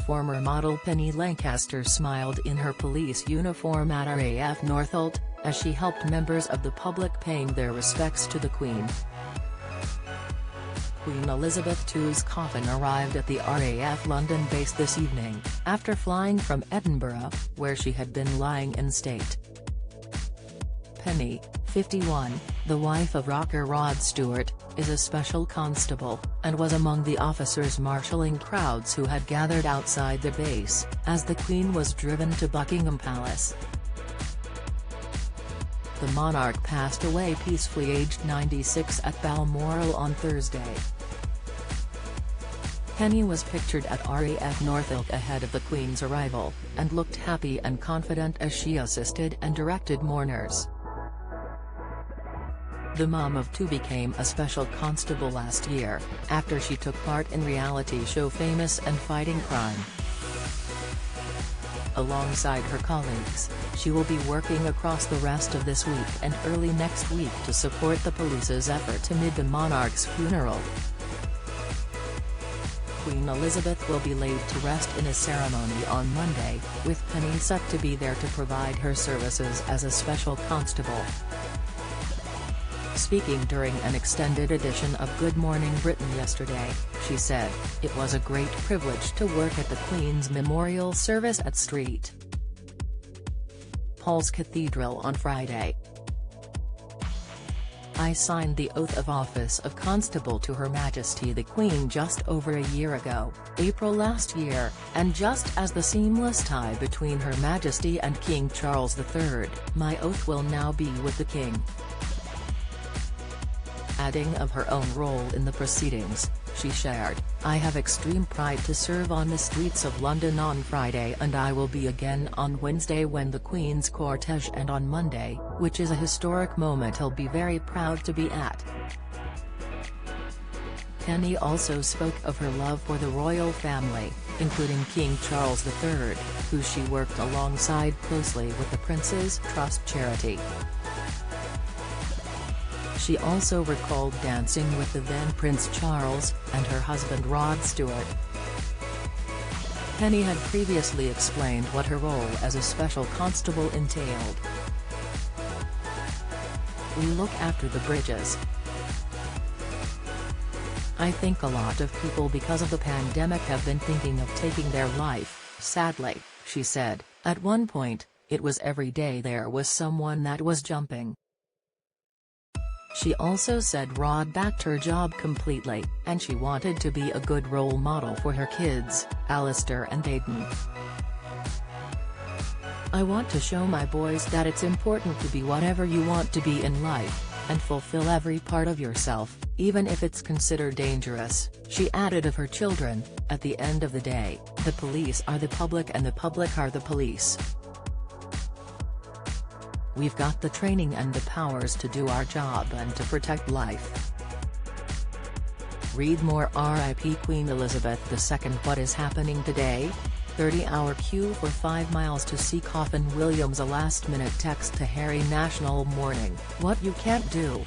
former model Penny Lancaster smiled in her police uniform at RAF Northolt, as she helped members of the public paying their respects to the Queen. Queen Elizabeth II's coffin arrived at the RAF London base this evening, after flying from Edinburgh, where she had been lying in state. Penny, 51, the wife of rocker Rod Stewart, is a special constable, and was among the officers marshalling crowds who had gathered outside the base, as the Queen was driven to Buckingham Palace. The monarch passed away peacefully aged 96 at Balmoral on Thursday. Penny was pictured at RAF Northolt ahead of the Queen's arrival, and looked happy and confident as she assisted and directed mourners. The mum of two became a special constable last year, after she took part in reality show Famous and Fighting Crime. Alongside her colleagues, she will be working across the rest of this week and early next week to support the police's effort amid the monarch's funeral. Queen Elizabeth will be laid to rest in a ceremony on Monday, with Penny set to be there to provide her services as a special constable. Speaking during an extended edition of Good Morning Britain yesterday, she said, "It was a great privilege to work at the Queen's memorial service at St. Paul's Cathedral on Friday. I signed the oath of office of Constable to Her Majesty the Queen just over a year ago, April last year, and just as the seamless tie between Her Majesty and King Charles III, my oath will now be with the King." Adding of her own role in the proceedings, she shared, "I have extreme pride to serve on the streets of London on Friday, and I will be again on Wednesday when the Queen's cortege, and on Monday, which is a historic moment I'll be very proud to be at." Penny also spoke of her love for the royal family, including King Charles III, who she worked alongside closely with the Prince's Trust charity. She also recalled dancing with the then Prince Charles, and her husband Rod Stewart. Penny had previously explained what her role as a special constable entailed. "We look after the bridges. I think a lot of people because of the pandemic have been thinking of taking their life, sadly," she said. "At one point, it was every day there was someone that was jumping." She also said Rod backed her job completely, and she wanted to be a good role model for her kids, Alistair and Aiden. "I want to show my boys that it's important to be whatever you want to be in life, and fulfill every part of yourself, even if it's considered dangerous," she added of her children. "At the end of the day, the police are the public and the public are the police. We've got the training and the powers to do our job and to protect life." Read more. RIP Queen Elizabeth II. What is happening today? 30-hour queue for 5 miles to see coffin. Williams. A last-minute text to Harry. National mourning. What you can't do.